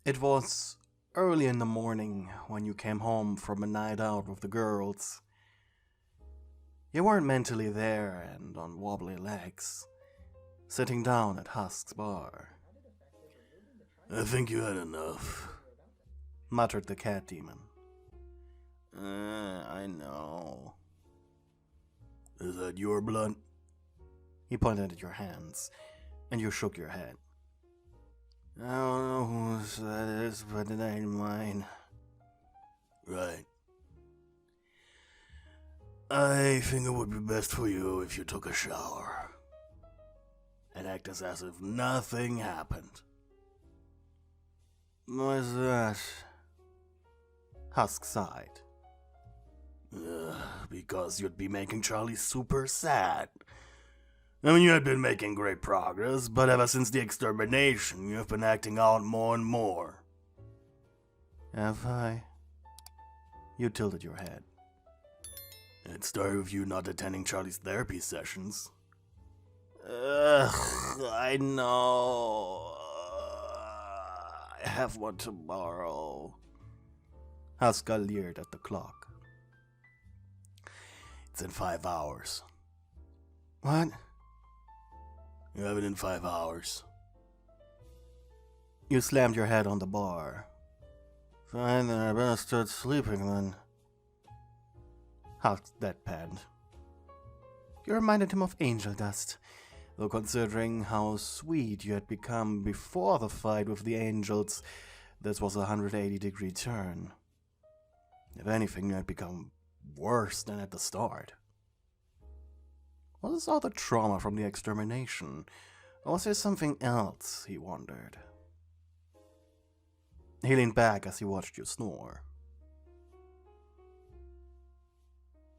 It was early in the morning when you came home from a night out with the girls. You weren't mentally there and on wobbly legs, sitting down at Husk's bar. I think you had enough. Muttered the cat demon. I know. Is that your blood? He pointed at your hands, and you shook your head. I don't know whose that is, but it ain't mine. Right. I think it would be best for you if you took a shower and act as if nothing happened. Why's that? Husk sighed. Because you'd be making Charlie super sad. I mean, you had been making great progress, but ever since the extermination, you've been acting out more and more. Have I? You tilted your head. It started with you not attending Charlie's therapy sessions. I know. I have one tomorrow. Haskell leered at the clock. It's in 5 hours. What? You have it in 5 hours. You slammed your head on the bar. Fine, then I better start sleeping then. Husk deadpanned. You reminded him of angel dust, though considering how sweet you had become before the fight with the angels, this was a 180-degree turn. If anything, you had become worse than at the start. Was this all the trauma from the extermination, or was there something else, he wondered. He leaned back as he watched you snore.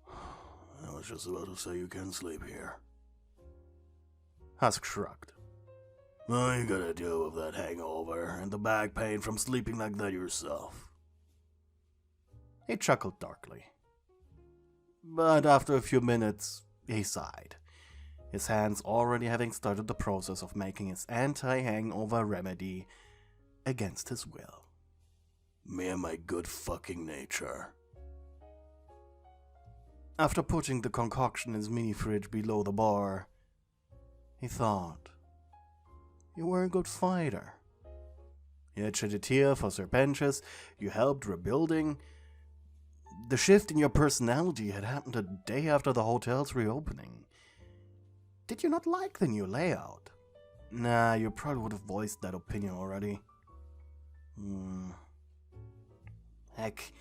I was just about to say you can't sleep here. Husk shrugged. Well, you gotta deal with that hangover and the back pain from sleeping like that yourself. He chuckled darkly. But after a few minutes, he sighed, his hands already having started the process of making his anti-hangover remedy against his will. Me and my good fucking nature. After putting the concoction in his mini-fridge below the bar, he thought, you were a good fighter. You had shed a tear for Sir Benches, you helped rebuilding. The shift in your personality had happened a day after the hotel's reopening. Did you not like the new layout? Nah, you probably would have voiced that opinion already. Heck,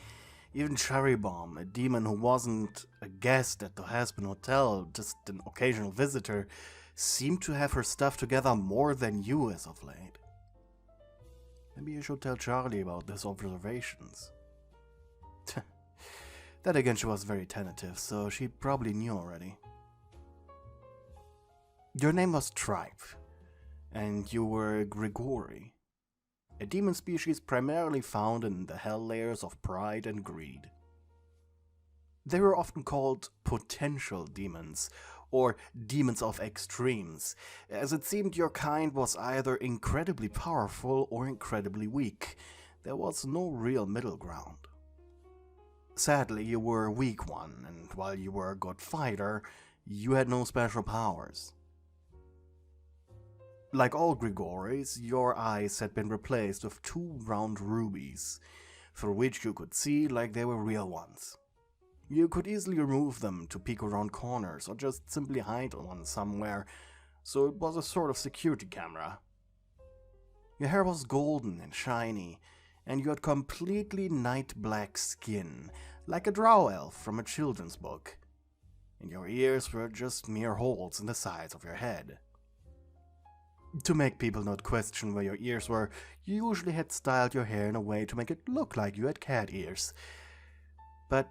even Cherry Bomb, a demon who wasn't a guest at the Hazbin Hotel, just an occasional visitor, seemed to have her stuff together more than you as of late. Maybe you should tell Charlie about these observations. That again, she was very tentative, so she probably knew already. Your name was Tripe, and you were Grigori, a demon species primarily found in the hell layers of pride and greed. They were often called potential demons, or demons of extremes, as it seemed your kind was either incredibly powerful or incredibly weak. There was no real middle ground. Sadly, you were a weak one, and while you were a good fighter, you had no special powers. Like all Grigoris, your eyes had been replaced with 2 round rubies, through which you could see like they were real ones. You could easily remove them to peek around corners, or just simply hide one somewhere, so it was a sort of security camera. Your hair was golden and shiny, and you had completely night black skin, like a drow elf from a children's book, and your ears were just mere holes in the sides of your head. To make people not question where your ears were, you usually had styled your hair in a way to make it look like you had cat ears. But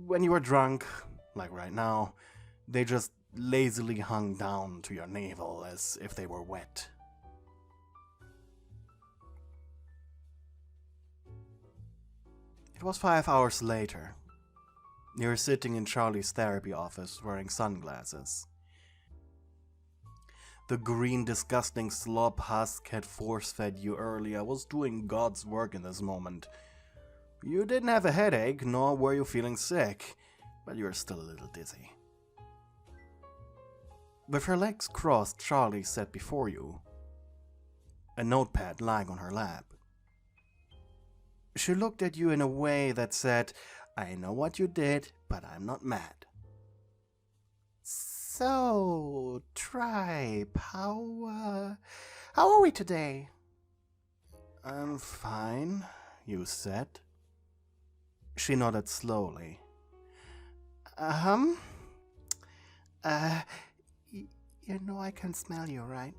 when you were drunk, like right now, they just lazily hung down to your navel as if they were wet. It was 5 hours later. You were sitting in Charlie's therapy office wearing sunglasses. The green, disgusting slop husk had force-fed you earlier was doing God's work in this moment. You didn't have a headache, nor were you feeling sick, but you were still a little dizzy. With her legs crossed, Charlie sat before you, a notepad lying on her lap. She looked at you in a way that said, "I know what you did, but I'm not mad." "So, Tribe, how are we today?" "I'm fine," you said. She nodded slowly. You know I can smell you, right?"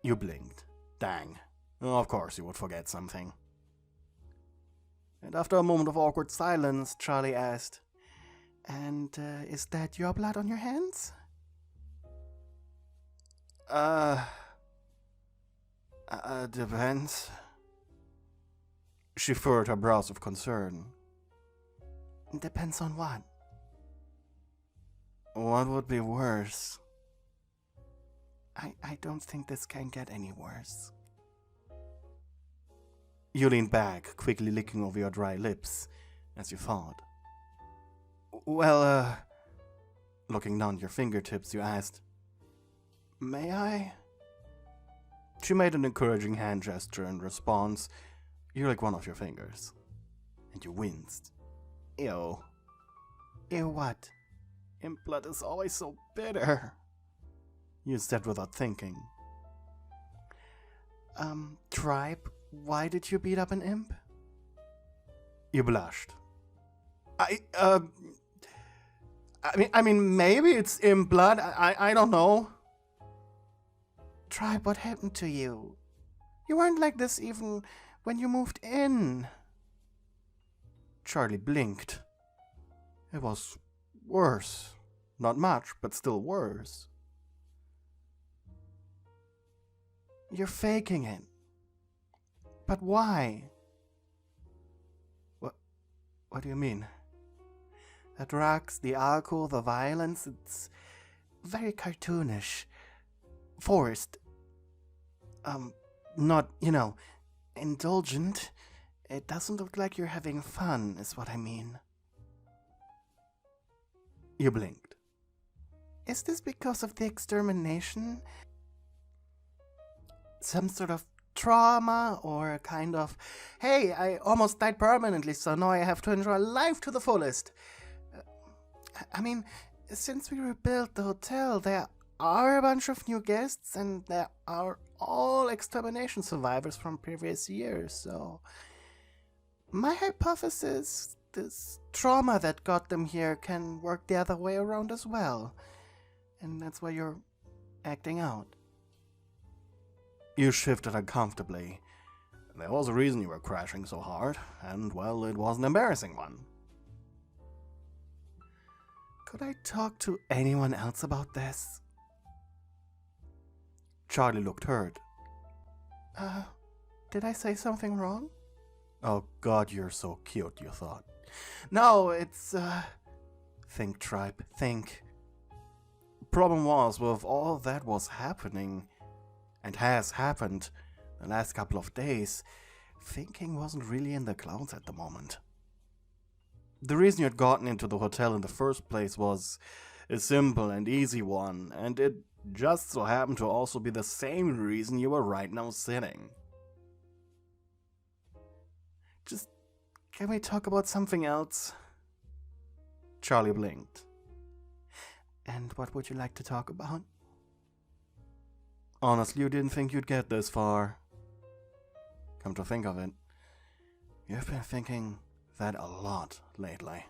You blinked. Dang. Of course you would forget something. And after a moment of awkward silence, Charlie asked, "And is that your blood on your hands?" Depends." She furrowed her brows with concern. "Depends on what?" "What would be worse?" I don't think this can get any worse." You leaned back, quickly licking over your dry lips, as you thought. "Well, looking down at your fingertips, you asked, "May I?" She made an encouraging hand gesture in response. You licked one of your fingers, and you winced. Ew. Ew what? Imp blood is always so bitter. You said without thinking. Tribe, why did you beat up an imp?" You blushed. I mean, maybe it's imp blood. I don't know." "Tribe, what happened to you? You weren't like this even when you moved in." Charlie blinked. It was worse. Not much, but still worse. "You're faking it. But why?" What do you mean?" "The drugs, the alcohol, the violence, it's very cartoonish. Forced. Not, indulgent. It doesn't look like you're having fun, is what I mean." You blinked. "Is this because of the extermination? Some sort of trauma, or a kind of, hey, I almost died permanently, so now I have to enjoy life to the fullest? I mean, since we rebuilt the hotel, there are a bunch of new guests, and they are all extermination survivors from previous years, so my hypothesis, this trauma that got them here can work the other way around as well, and that's why you're acting out." You shifted uncomfortably. There was a reason you were crashing so hard, and, well, it was an embarrassing one. "Could I talk to anyone else about this?" Charlie looked hurt. Did I say something wrong?" "Oh God, you're so cute," you thought. "No, it's, Think, Tribe, think." Problem was, with all that was happening, and has happened the last couple of days, thinking wasn't really in the clouds at the moment. The reason you had gotten into the hotel in the first place was a simple and easy one, and it just so happened to also be the same reason you were right now sitting. Just, can we talk about something else?" Charlie blinked. "And what would you like to talk about?" "Honestly, you didn't think you'd get this far. Come to think of it, you've been thinking that a lot lately."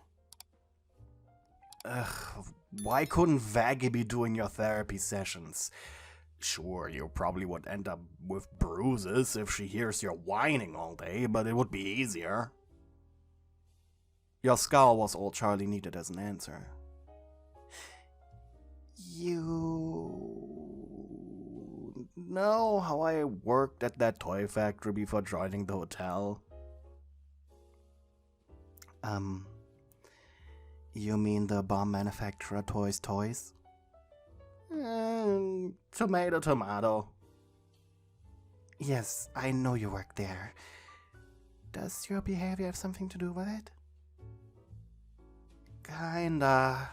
Why couldn't Vaggie be doing your therapy sessions? Sure, you probably would end up with bruises if she hears you whining all day, but it would be easier. Your scowl was all Charlie needed as an answer. "You know how I worked at that toy factory before joining the hotel?" You mean the bomb manufacturer Toys? Tomato, tomato. Yes, I know you work there. Does your behavior have something to do with it? Kinda.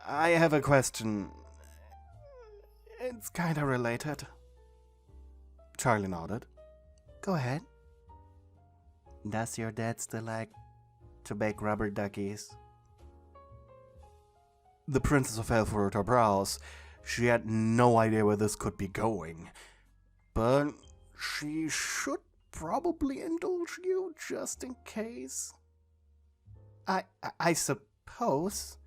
I have a question. It's kinda related. Charlie nodded. Go ahead. Does your dad still like to bake rubber duckies? The Princess of Hell furrowed her brows. She had no idea where this could be going. But she should probably indulge you just in case. I suppose.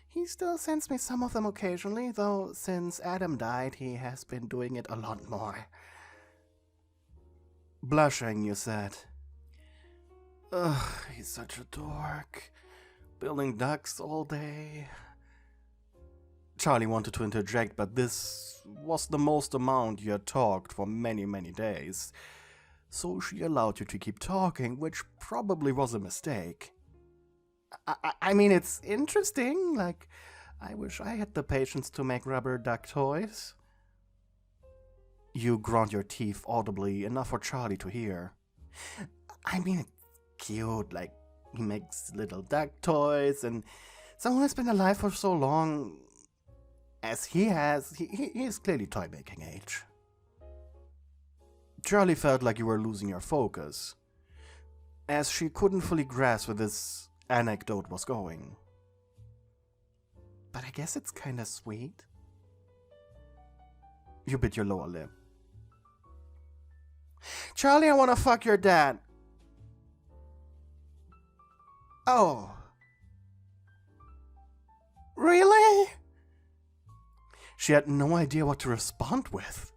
He still sends me some of them occasionally, though since Adam died, he has been doing it a lot more. Blushing, you said. Ugh, he's such a dork. Building ducks all day. Charlie wanted to interject, but this was the most amount you had talked for many, many days. So she allowed you to keep talking, which probably was a mistake. I mean, it's interesting. Like, I wish I had the patience to make rubber duck toys. You ground your teeth audibly, enough for Charlie to hear. I mean, it's cute. Like, he makes little duck toys, and someone who's been alive for so long as he has, he is clearly toy-making age. Charlie felt like you were losing your focus, as she couldn't fully grasp where this anecdote was going. But I guess it's kinda sweet. You bit your lower lip. Charlie, I wanna fuck your dad. Oh. Really? She had no idea what to respond with.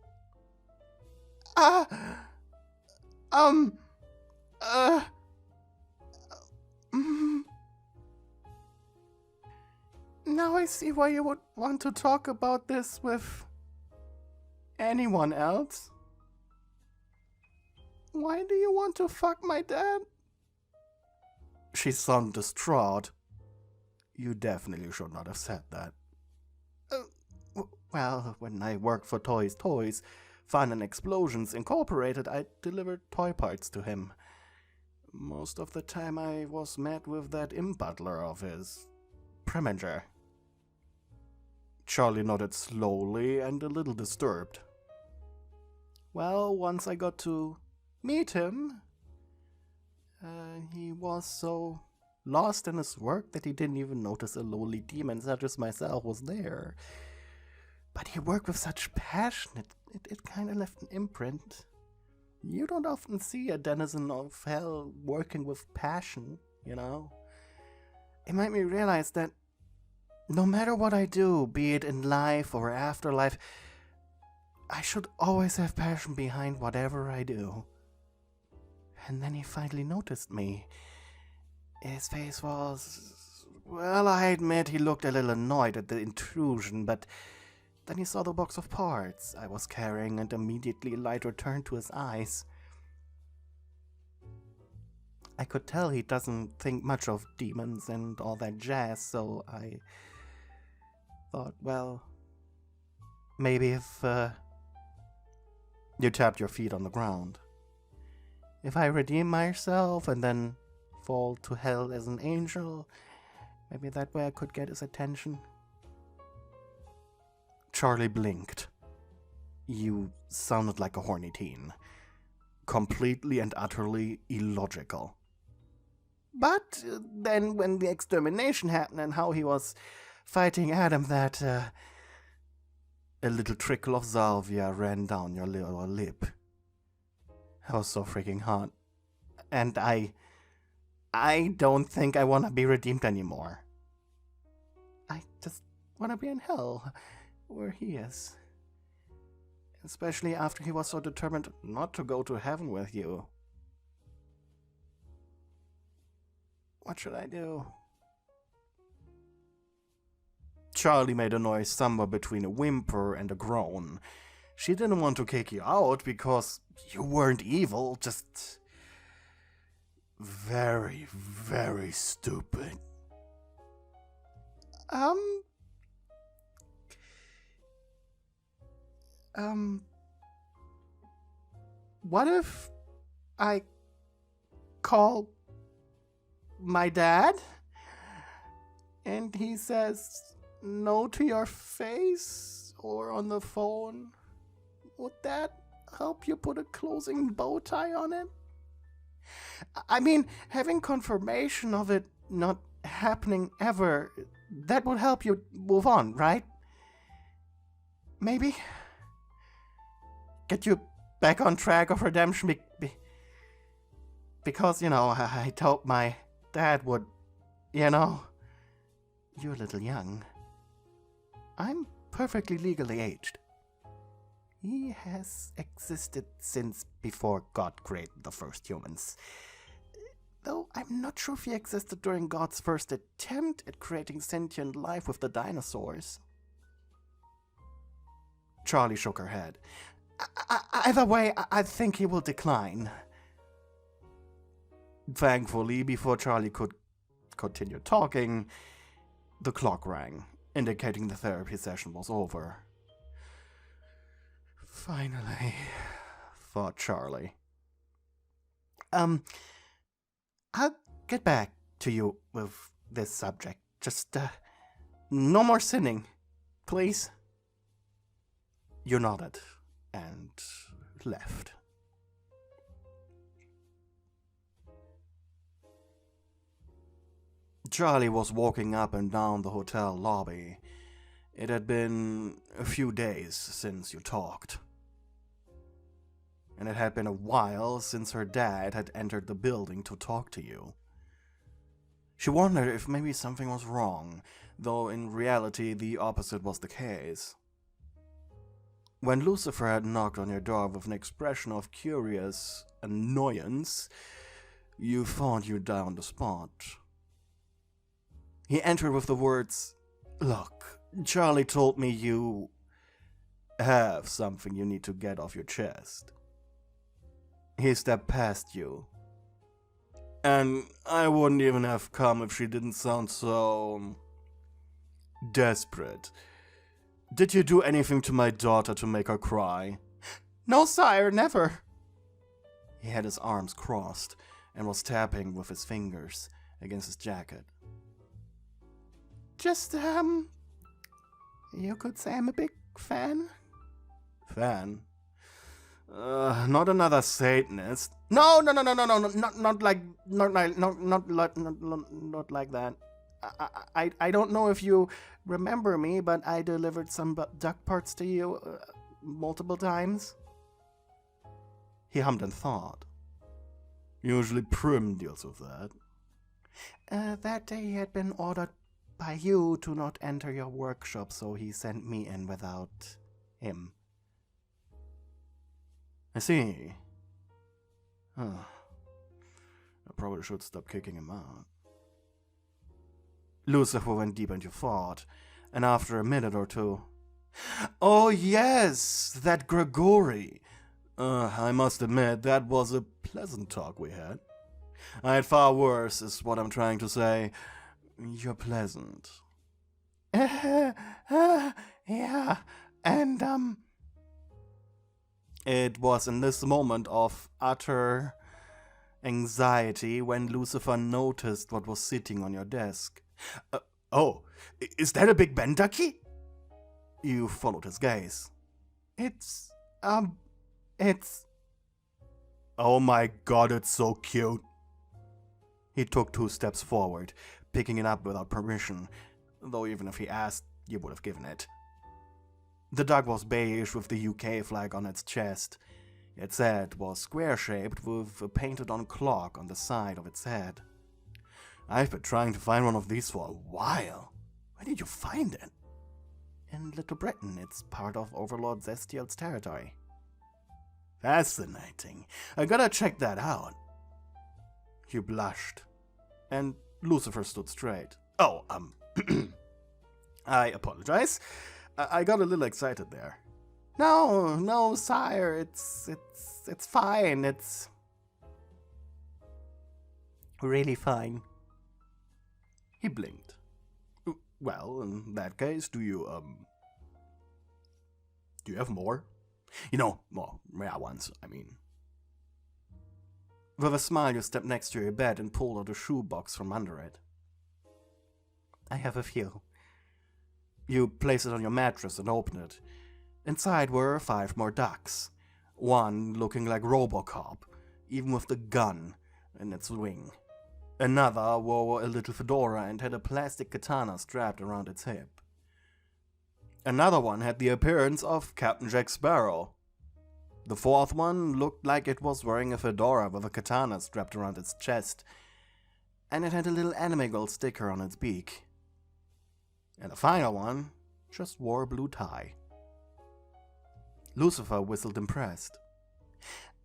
Now I see why you would want to talk about this with anyone else. Why do you want to fuck my dad? She sounded distraught. You definitely should not have said that. Well, when I worked for Toys, Fun and Explosions Incorporated, I delivered toy parts to him. Most of the time I was met with that imp butler of his, Preminger. Charlie nodded slowly and a little disturbed. Well, once I got to meet him, he was so lost in his work that he didn't even notice a lowly demon such as myself was there. But he worked with such passion, it kind of left an imprint. You don't often see a denizen of hell working with passion, you know? It made me realize that no matter what I do, be it in life or afterlife, I should always have passion behind whatever I do. And then he finally noticed me. His face was... Well, I admit he looked a little annoyed at the intrusion, but then he saw the box of parts I was carrying and immediately light returned to his eyes. I could tell he doesn't think much of demons and all that jazz, so I thought, well, maybe if you tapped your feet on the ground. If I redeem myself and then fall to hell as an angel, maybe that way I could get his attention. Charlie blinked. You sounded like a horny teen. Completely and utterly illogical. But then when the extermination happened and how he was fighting Adam, that a little trickle of salvia ran down your lower lip. That was so freaking hot. And I don't think I want to be redeemed anymore. I just want to be in hell, where he is. Especially after he was so determined not to go to heaven with you. What should I do? Charlie made a noise somewhere between a whimper and a groan. She didn't want to kick you out because you weren't evil, just very, very stupid. What if I call my dad and he says no to your face or on the phone? Would that help you put a closing bow tie on it? I mean, having confirmation of it not happening ever, that would help you move on, right? Maybe? Get you back on track of redemption because, I told my dad would, you're a little young. I'm perfectly legally aged. He has existed since before God created the first humans. Though I'm not sure if he existed during God's first attempt at creating sentient life with the dinosaurs. Charlie shook her head. Either way, I think he will decline. Thankfully, before Charlie could continue talking, the clock rang, indicating the therapy session was over. Finally, thought Charlie. I'll get back to you with this subject. Just, no more sinning, please. You nodded and left. Charlie was walking up and down the hotel lobby. It had been a few days since you talked. And it had been a while since her dad had entered the building to talk to you. She wondered if maybe something was wrong, though in reality the opposite was the case. When Lucifer had knocked on your door with an expression of curious annoyance, you thought you'd die on the spot. He entered with the words, "Look, Charlie told me you have something you need to get off your chest." He stepped past you. "And I wouldn't even have come if she didn't sound so desperate. Did you do anything to my daughter to make her cry?" "No, sire, never." He had his arms crossed and was tapping with his fingers against his jacket. "Just, you could say I'm a big fan." "Fan? Not another Satanist." No, not like that. I don't know if you remember me, but I delivered some duck parts to you multiple times. He hummed and thought. "Usually Prim deals with that." That day he had been ordered by you to not enter your workshop, so he sent me in without him. "I see. I probably should stop kicking him out." Lucifer went deep into thought, and after a minute or two, "Oh yes, that Gregory. I must admit, that was a pleasant talk we had. I had far worse, is what I'm trying to say. You're pleasant." Yeah, and, It was in this moment of utter anxiety when Lucifer noticed what was sitting on your desk. "Oh, is that a Big Ben ducky?" You followed his gaze. It's... "Oh my god, it's so cute." He took 2 steps forward, picking it up without permission, though even if he asked, you would have given it. The dog was beige with the UK flag on its chest. Its head was square-shaped with a painted-on clock on the side of its head. "I've been trying to find one of these for a while. Where did you find it?" "In Little Britain. It's part of Overlord Zestiel's territory." "Fascinating. I gotta check that out." You blushed, and Lucifer stood straight. "Oh, I apologize. I got a little excited there." No, sire, it's fine, Really fine. He blinked. Well, in that case, do you have more? More rare ones, I mean. With a smile, you stepped next to your bed and pulled out a shoebox from under it. I have a few. You placed it on your mattress and opened it. Inside were 5 more ducks. One looking like RoboCop, even with the gun in its wing. Another wore a little fedora and had a plastic katana strapped around its hip. Another one had the appearance of Captain Jack Sparrow. The fourth one looked like it was wearing a fedora with a katana strapped around its chest, and it had a little anime gold sticker on its beak. And the final one just wore a blue tie. Lucifer whistled impressed.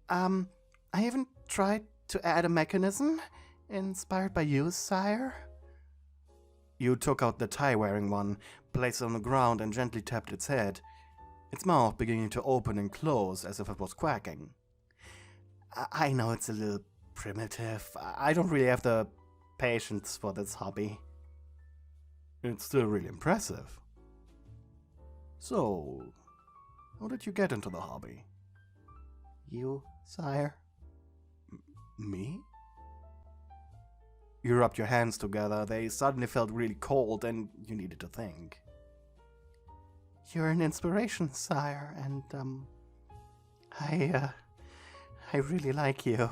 I haven't tried to add a mechanism inspired by you, sire? You took out the tie-wearing one, placed it on the ground, and gently tapped its head, its mouth beginning to open and close as if it was quacking. I know it's a little primitive. I don't really have the patience for this hobby. It's still really impressive. So, how did you get into the hobby? You, sire? Me? You rubbed your hands together. They suddenly felt really cold, and you needed to think. You're an inspiration, sire, and, I really like you.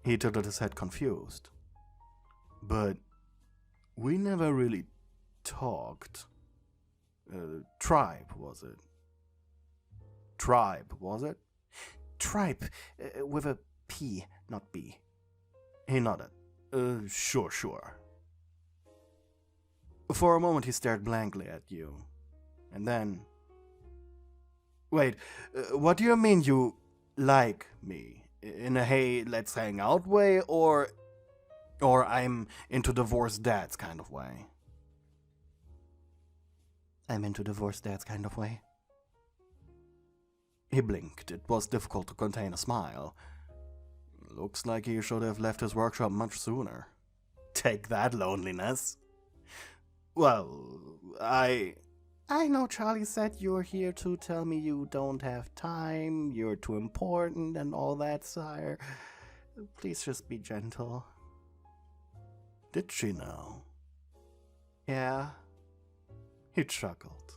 He tilted his head confused. But we never really talked. Tribe, was it? Tribe, was it? Tribe, with a P, not B. He nodded. Sure. For a moment he stared blankly at you. And then... Wait, what do you mean you like me? In a hey, let's hang out way, or I'm into divorced dads kind of way? I'm into divorced dads kind of way. He blinked. It was difficult to contain a smile. Looks like he should have left his workshop much sooner. Take that, loneliness. Well, I know Charlie said you're here to tell me you don't have time, you're too important and all that, sire. Please just be gentle. Did she now? Yeah. He chuckled.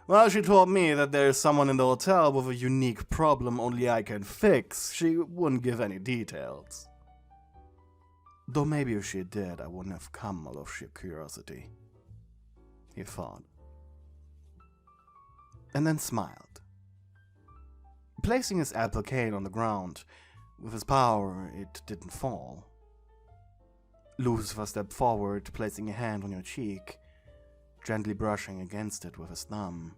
Well, she told me that there's someone in the hotel with a unique problem only I can fix. She wouldn't give any details. Though maybe if she did, I wouldn't have come out of sheer curiosity. He thought. And then smiled. Placing his applique on the ground, with his power, it didn't fall. Lucifer stepped forward, placing a hand on your cheek, gently brushing against it with his thumb.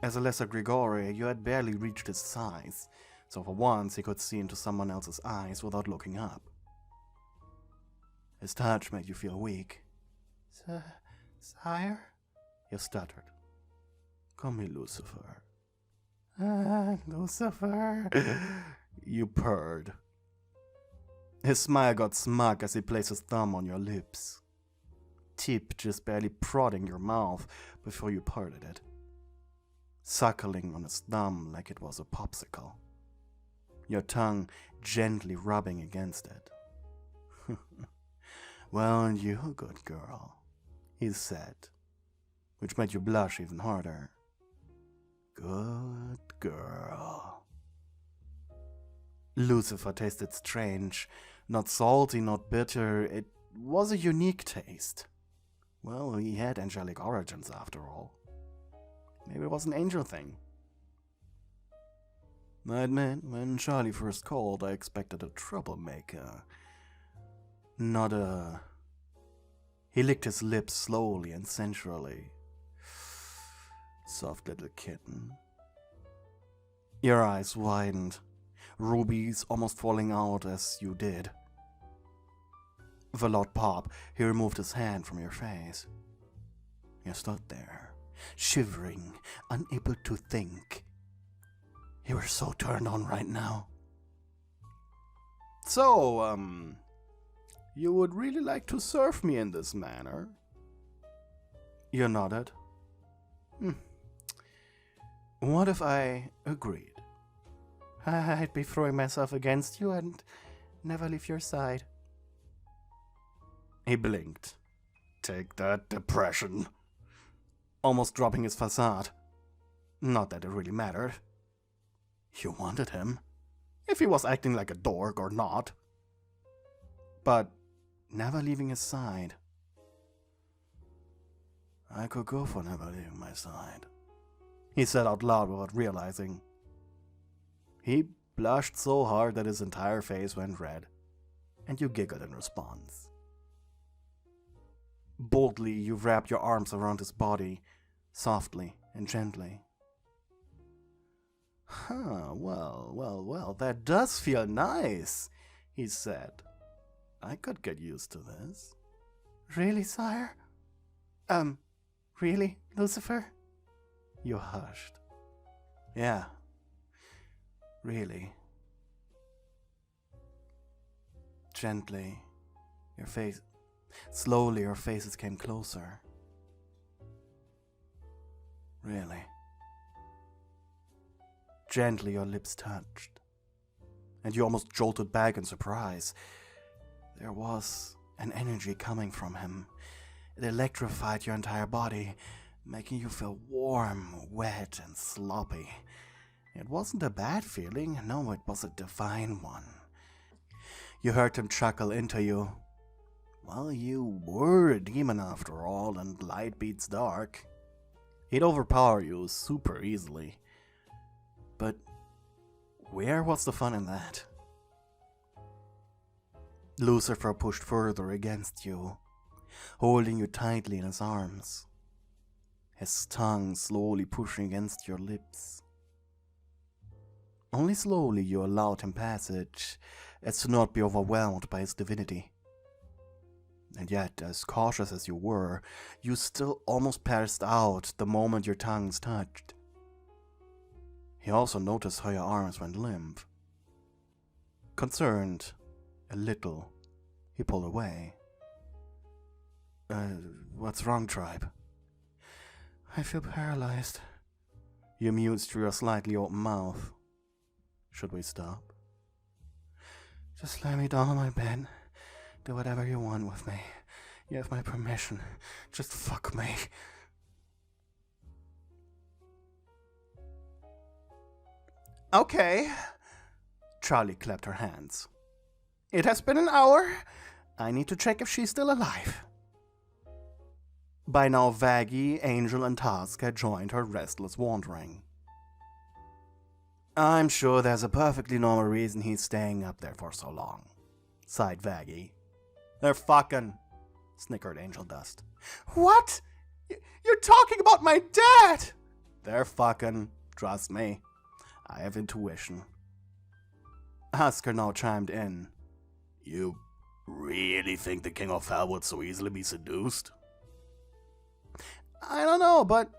As a lesser Grigori, you had barely reached his size, so for once he could see into someone else's eyes without looking up. His touch made you feel weak. Sire? You stuttered. Call me Lucifer. Lucifer. You purred. His smile got smug as he placed his thumb on your lips. Tip just barely prodding your mouth before you parted it, suckling on his thumb like it was a popsicle, your tongue gently rubbing against it. Well, you good girl, he said, which made you blush even harder. Good girl. Lucifer tasted strange, not salty, not bitter. It was a unique taste. Well, he had angelic origins after all. Maybe it was an angel thing. I admit, when Charlie first called, I expected a troublemaker. Not a... He licked his lips slowly and sensually. Soft little kitten. Your eyes widened, rubies almost falling out as you did. With a loud pop, he removed his hand from your face. You stood there, shivering, unable to think. You were so turned on right now. So, you would really like to serve me in this manner? You nodded. What if I agreed? I'd be throwing myself against you and never leave your side. He blinked. Take that, depression. Almost dropping his facade. Not that it really mattered. You wanted him. If he was acting like a dork or not. But never leaving his side. I could go for never leaving my side, he said out loud without realizing. He blushed so hard that his entire face went red, and you giggled in response. Boldly, you wrapped your arms around his body, softly and gently. Well, that does feel nice, he said. I could get used to this. Really, sire? Really, Lucifer? You hushed. Yeah, really. Gently, slowly your faces came closer. Really. Gently your lips touched, and you almost jolted back in surprise. There was an energy coming from him. It electrified your entire body, making you feel warm, wet, and sloppy. It wasn't a bad feeling, no, it was a divine one. You heard him chuckle into you. Well, you were a demon after all, and light beats dark. He'd overpower you super easily. But where was the fun in that? Lucifer pushed further against you, holding you tightly in his arms, his tongue slowly pushing against your lips. Only slowly you allowed him passage, as to not be overwhelmed by his divinity. And yet, as cautious as you were, you still almost passed out the moment your tongues touched. He also noticed how your arms went limp. Concerned, a little, he pulled away. What's wrong, tribe? I feel paralyzed. You mused through your slightly open mouth. Should we stop? Just lay me down on my bed. Do whatever you want with me. You have my permission. Just fuck me. Okay. Charlie clapped her hands. It has been an hour. I need to check if she's still alive. By now, Vaggie, Angel, and Task had joined her restless wandering. I'm sure there's a perfectly normal reason he's staying up there for so long, sighed Vaggie. They're fucking, snickered Angel Dust. What? You're talking about my dad! They're fucking, trust me. I have intuition. Husker now chimed in. You really think the King of Hell would so easily be seduced? I don't know, but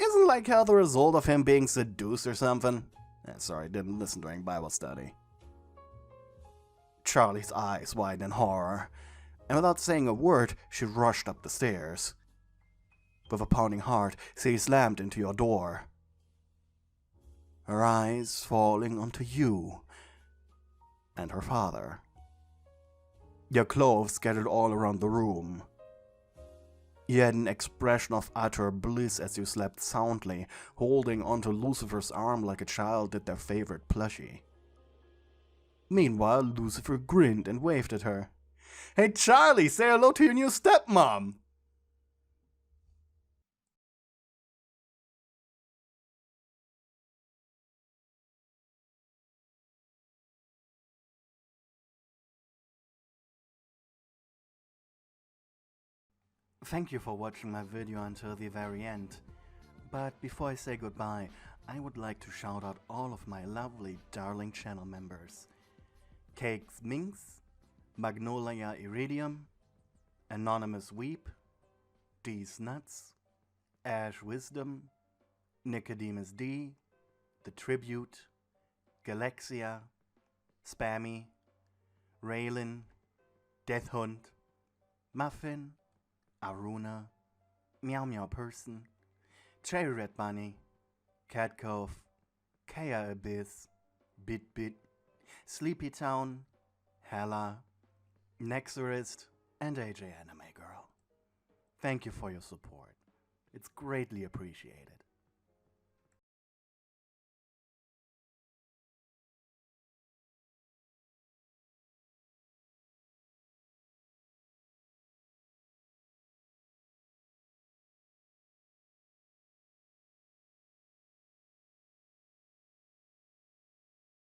isn't like hell the result of him being seduced or something? Sorry, didn't listen during Bible study. Charlie's eyes widened in horror, and without saying a word, she rushed up the stairs. With a pounding heart, she slammed into your door. Her eyes falling onto you and her father. Your clothes scattered all around the room. You had an expression of utter bliss as you slept soundly, holding onto Lucifer's arm like a child did their favorite plushie. Meanwhile, Lucifer grinned and waved at her. Hey Charlie, say hello to your new stepmom! Thank you for watching my video until the very end. But before I say goodbye, I would like to shout out all of my lovely darling channel members. Cakes Minx, Magnolia Iridium, Anonymous Weep, D's Nuts, Ash Wisdom, Nicodemus D, The Tribute, Galaxia, Spammy, Raylin, Death Hunt, Muffin, Aruna, Meow Meow Person, Cherry Red Bunny, Cat Cove, Kaya Abyss, Bit Bit, Sleepy Town, Hella, Nexorist, and AJ Anime Girl. Thank you for your support. It's greatly appreciated.